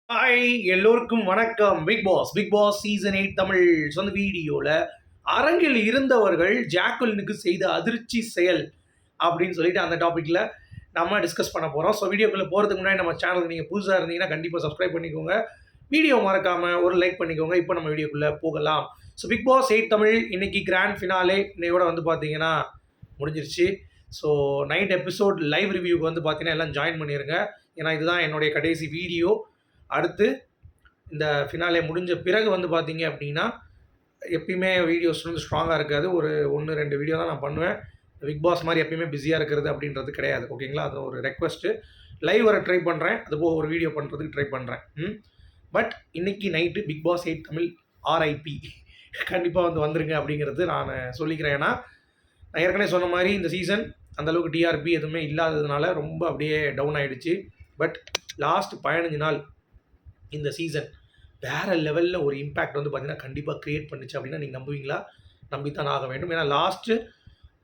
Hi எல்லோருக்கும் வணக்கம். Big Boss season 8 Tamil சொந்த வீடியோவில் அரங்கில் இருந்தவர்கள் ஜாக்குலினுக்கு செய்த அதிர்ச்சி செயல் அப்படின்னு சொல்லிட்டு அந்த டாப்பிக்கில் நம்ம டிஸ்கஸ் பண்ண போகிறோம். ஸோ வீடியோக்குள்ளே போகிறதுக்கு முன்னாடி நம்ம சேனலுக்கு நீங்கள் புதுசாக இருந்தீங்கன்னா கண்டிப்பாக சப்ஸ்கிரைப் பண்ணிக்கோங்க. வீடியோ மறக்காமல் ஒரு லைக் பண்ணிக்கோங்க. இப்போ நம்ம வீடியோக்குள்ளே போகலாம். ஸோ பிக் பாஸ் 8 தமிழ் இன்னைக்கு கிராண்ட் ஃபினாலே இன்னையோட வந்து பார்த்தீங்கன்னா முடிஞ்சிருச்சு. ஸோ நைட் எபிசோட் லைவ் ரிவ்யூக்கு வந்து பார்த்தீங்கன்னா எல்லாம் ஜாயின் பண்ணிடுங்க. ஏன்னா இதுதான் என்னுடைய கடைசி வீடியோ. அடுத்து இந்த ஃபினாலே முடிஞ்ச பிறகு வந்து பார்த்தீங்க அப்படின்னா எப்பயுமே வீடியோஸ் வந்து ஸ்ட்ராங்காக இருக்காது. ஒரு 1-2 வீடியோ தான் நான் பண்ணுவேன். பிக் பாஸ் மாதிரி எப்பயுமே பிஸியாக இருக்கிறது அப்படின்றது கிடையாது. ஓகேங்களா? அது ஒரு ரெக்வஸ்ட்டு. லைவ் வர ட்ரை பண்ணுறேன். அதுபோக ஒரு வீடியோ பண்ணுறதுக்கு ட்ரை பண்ணுறேன். பட் இன்றைக்கி night big boss 8 Tamil RIP கண்டிப்பாக வந்து வந்துருங்க அப்படிங்கிறது நான் சொல்லிக்கிறேன். ஏன்னா நான் ஏற்கனவே சொன்ன மாதிரி இந்த சீசன் அந்தளவுக்கு டிஆர்பி எதுவுமே இல்லாததுனால ரொம்ப அப்படியே டவுன் ஆகிடுச்சு. பட் லாஸ்ட் 15 நாள் இந்த சீசன் வேறு லெவலில் ஒரு இம்பேக்ட் வந்து பார்த்திங்கன்னா கண்டிப்பாக க்ரியேட் பண்ணிச்சு அப்படின்னா நீங்கள் நம்புவீங்களா? நம்பித்தான் ஆக வேண்டும். ஏன்னா லாஸ்ட்டு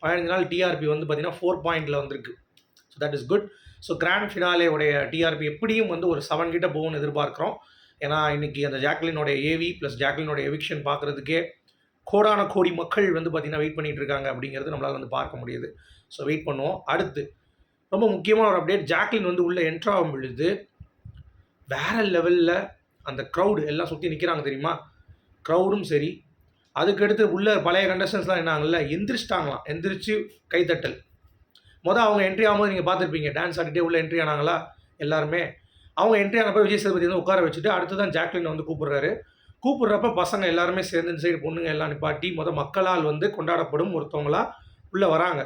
15 நாள் டிஆர்பி வந்து பார்த்திங்கன்னா 4 பாயிண்டில் வந்திருக்கு. So that is good. So grand ஃபினாலேவுடைய டிஆர்பி எப்படியும் வந்து ஒரு 7 கிட்ட போகும்னு எதிர்பார்க்குறோம். ஏன்னா இன்றைக்கி அந்த ஜாக்லினோடைய ஏவி ப்ளஸ் ஜாக்லினோடைய எவிக்ஷன் பார்க்குறதுக்கே கோடான கோடி மக்கள் வந்து பார்த்திங்கன்னா வெயிட் பண்ணிகிட்டு இருக்காங்க அப்படிங்கிறது நம்மளால் வந்து பார்க்க முடியுது. ஸோ வெயிட் பண்ணுவோம். அடுத்து ரொம்ப முக்கியமான ஒரு அப்டேட், ஜாக்லின் வந்து உள்ளே என்ட்ராகும் பொழுது வேறு லெவலில் அந்த க்ரௌடு எல்லாம் சுற்றி நிற்கிறாங்க தெரியுமா? க்ரௌடும் சரி, அதுக்கடுத்து உள்ள பழைய கண்டஸ்டன்ஸ்லாம் என்னாங்கல்ல எந்திரிச்சிட்டாங்களாம். எந்திரிச்சு கைத்தட்டல். அவங்க என்ட்ரி ஆகும்போது நீங்கள் பார்த்துருப்பீங்க, டான்ஸ் ஆடிட்டே உள்ள என்ட்ரி ஆனாங்களா எல்லாருமே. அவங்க என்ட்ரி ஆனப்போ விஜய் சேதுபதி வந்து உட்கார வச்சுட்டு அடுத்து தான் ஜாக்லின் வந்து கூப்பிட்றப்ப பசங்க எல்லாருமே சேர்ந்து இந்த சைடு பொண்ணுங்க எல்லாம் நிப்பாட்டி மக்களால் வந்து கொண்டாடப்படும் ஒருத்தவங்களா உள்ளே வராங்க.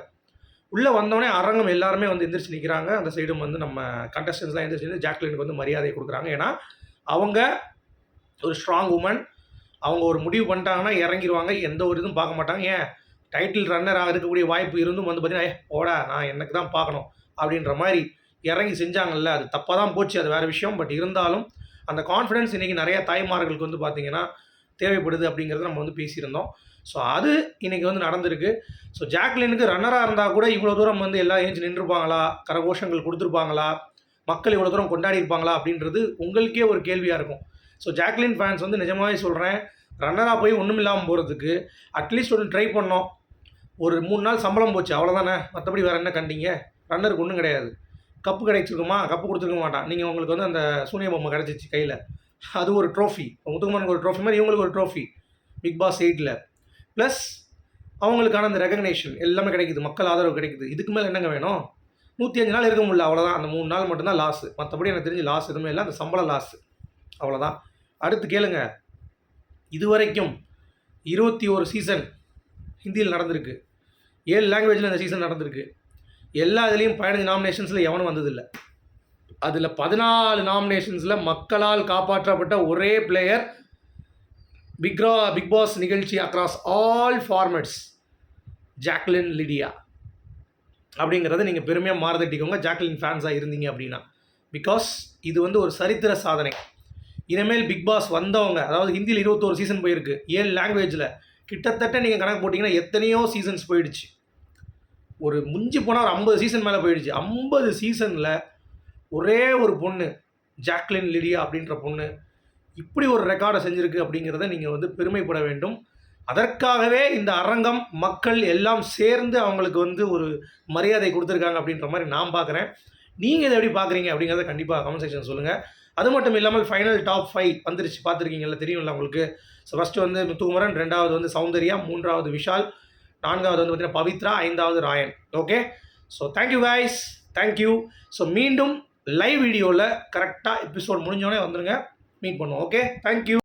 உள்ளே வந்தோடனே அரங்கம் எல்லாருமே வந்து எந்திரிச்சு நிற்கிறாங்க. அந்த சைடும் வந்து நம்ம கண்டஸ்டன்ஸ்லாம் எந்திரிச்சு ஜாக்லினுக்கு வந்து மரியாதை கொடுக்குறாங்க. ஏன்னா அவங்க ஒரு ஸ்ட்ராங் உமன். அவங்க ஒரு முடிவு பண்ணிட்டாங்கன்னா இறங்கிடுவாங்க. எந்த ஒரு இதுவும் பார்க்க மாட்டாங்க. ஏன் டைட்டில் ரன்னராக இருக்கக்கூடிய வாய்ப்பு இருந்தும் வந்து பார்த்தீங்கன்னா ஓடா நான் எனக்கு தான் பார்க்கணும் அப்படின்ற மாதிரி இறங்கி செஞ்சாங்கல்ல. அது தப்பாக தான் போச்சு, அது வேறு விஷயம். பட் இருந்தாலும் அந்த கான்ஃபிடென்ஸ் இன்றைக்கி நிறையா தாய்மார்களுக்கு வந்து பார்த்திங்கன்னா தேவைப்படுது அப்படிங்கிறத நம்ம வந்து பேசியிருந்தோம். ஸோ அது இன்றைக்கி வந்து நடந்திருக்கு. ஸோ ஜாக்லினுக்கு ரன்னராக இருந்தால் கூட இவ்வளோ தூரம் வந்து எல்லாம் ஏஞ்சி நின்றுருப்பாங்களா, கரகோஷங்கள் கொடுத்துருப்பாங்களா, மக்கள் இவ்வளோ தூரம் கொண்டாடி இருப்பாங்களா அப்படின்றது உங்களுக்கே ஒரு கேள்வியாக இருக்கும். ஸோ ஜாக்லின் ஃபேன்ஸ் வந்து நிஜமாகவே சொல்கிறேன், ரன்னராக போய் ஒன்றும் இல்லாமல் போகிறதுக்கு அட்லீஸ்ட் ஒன்று ட்ரை பண்ணோம். ஒரு 3 நாள் சம்பளம் போச்சு அவ்வளோதானே. மற்றபடி வேறு என்ன கண்டிங்க? ரன்னருக்கு ஒன்றும் கிடையாது. கப்பு கிடைச்சிருக்குமா? கப்பு கொடுத்துருக்க மாட்டான். நீங்கள் உங்களுக்கு வந்து அந்த சூனிய பொம்மை கிடச்சிச்சு கையில், அது ஒரு ட்ரோஃபி. முத்துக்குமரனுக்கு ஒரு ட்ரோஃபி மாதிரி இவங்களுக்கு ஒரு ட்ரோஃபி பிக் பாஸ் 8ல். ப்ளஸ் அவங்களுக்கான அந்த ரெகக்னேஷன் எல்லாமே கிடைக்குது, மக்கள் ஆதரவு கிடைக்குது. இதுக்கு மேலே என்னங்க வேணும்? 105 நாள் இருக்க முடியல, அவ்வளோதான். அந்த 3 நாள் மட்டும்தான் லாஸு. மற்றபடி எனக்கு தெரிஞ்சு லாஸ் எதுவுமே இல்லை. அந்த சம்பளம் லாஸு, அவ்வளோதான். அடுத்து கேளுங்க, இதுவரைக்கும் 21 சீசன் ஹிந்தியில் நடந்திருக்கு. 7 லாங்குவேஜில் இந்த சீசன் நடந்திருக்கு. எல்லா இதுலேயும் 15 நாமினேஷன்ஸில் எவனும் வந்ததில்லை. அதில் 14 நாமினேஷன்ஸில் மக்களால் காப்பாற்றப்பட்ட ஒரே பிளேயர் பிக் பாஸ் நிகழ்ச்சி across all formats Jacqueline Lydia அப்படிங்கிறத நீங்கள் பெருமையாக மாறுதட்டிக்கோங்க ஜாக்லின் ஃபேன்ஸாக இருந்தீங்க அப்படின்னா. பிகாஸ் இது வந்து ஒரு சரித்திர சாதனை. இனிமேல் பிக் பாஸ் வந்தவங்க, அதாவது ஹிந்தியில் 21 சீசன் போயிருக்கு, 7 லாங்குவேஜில் கிட்டத்தட்ட நீங்கள் கணக்கு போட்டிங்கன்னா எத்தனையோ சீசன்ஸ் போயிடுச்சு. ஒரு முஞ்சி போனால் ஒரு 50 சீசன் மேலே போயிடுச்சு. 50 சீசனில் ஒரே ஒரு பொண்ணு, ஜாக்லின் லிடியா அப்படின்ற பொண்ணு இப்படி ஒரு ரெக்கார்டை செஞ்சுருக்கு அப்படிங்கிறத நீங்கள் வந்து பெருமைப்பட வேண்டும். அதற்காகவே இந்த அரங்கம் மக்கள் எல்லாம் சேர்ந்து அவங்களுக்கு வந்து ஒரு மரியாதை கொடுத்துருக்காங்க அப்படின்ற மாதிரி நான் பார்க்குறேன். நீங்கள் இதை எப்படி பார்க்குறீங்க அப்படிங்கிறத கண்டிப்பாக கமெண்ட் செக்ஷன் சொல்லுங்கள். அது மட்டும் இல்லாமல் ஃபைனல் டாப் 5 வந்துருச்சு, பார்த்துருக்கீங்கல்ல, தெரியும்ல உங்களுக்கு. ஸோ ஃபஸ்ட்டு வந்து முத்துக்குமரன், 2வது வந்து சௌந்தர்யா, 3வது விஷால், 4வது வந்து பார்த்திங்கன்னா பவித்ரா, 5வது Rayan. Okay, so thank you guys, thank you. So மீண்டும் லைவ் வீடியோவில் கரெக்டாக எபிசோட் முடிஞ்சோடனே வந்துடுங்க, மீட் பண்ணுவோம். Okay, thank you.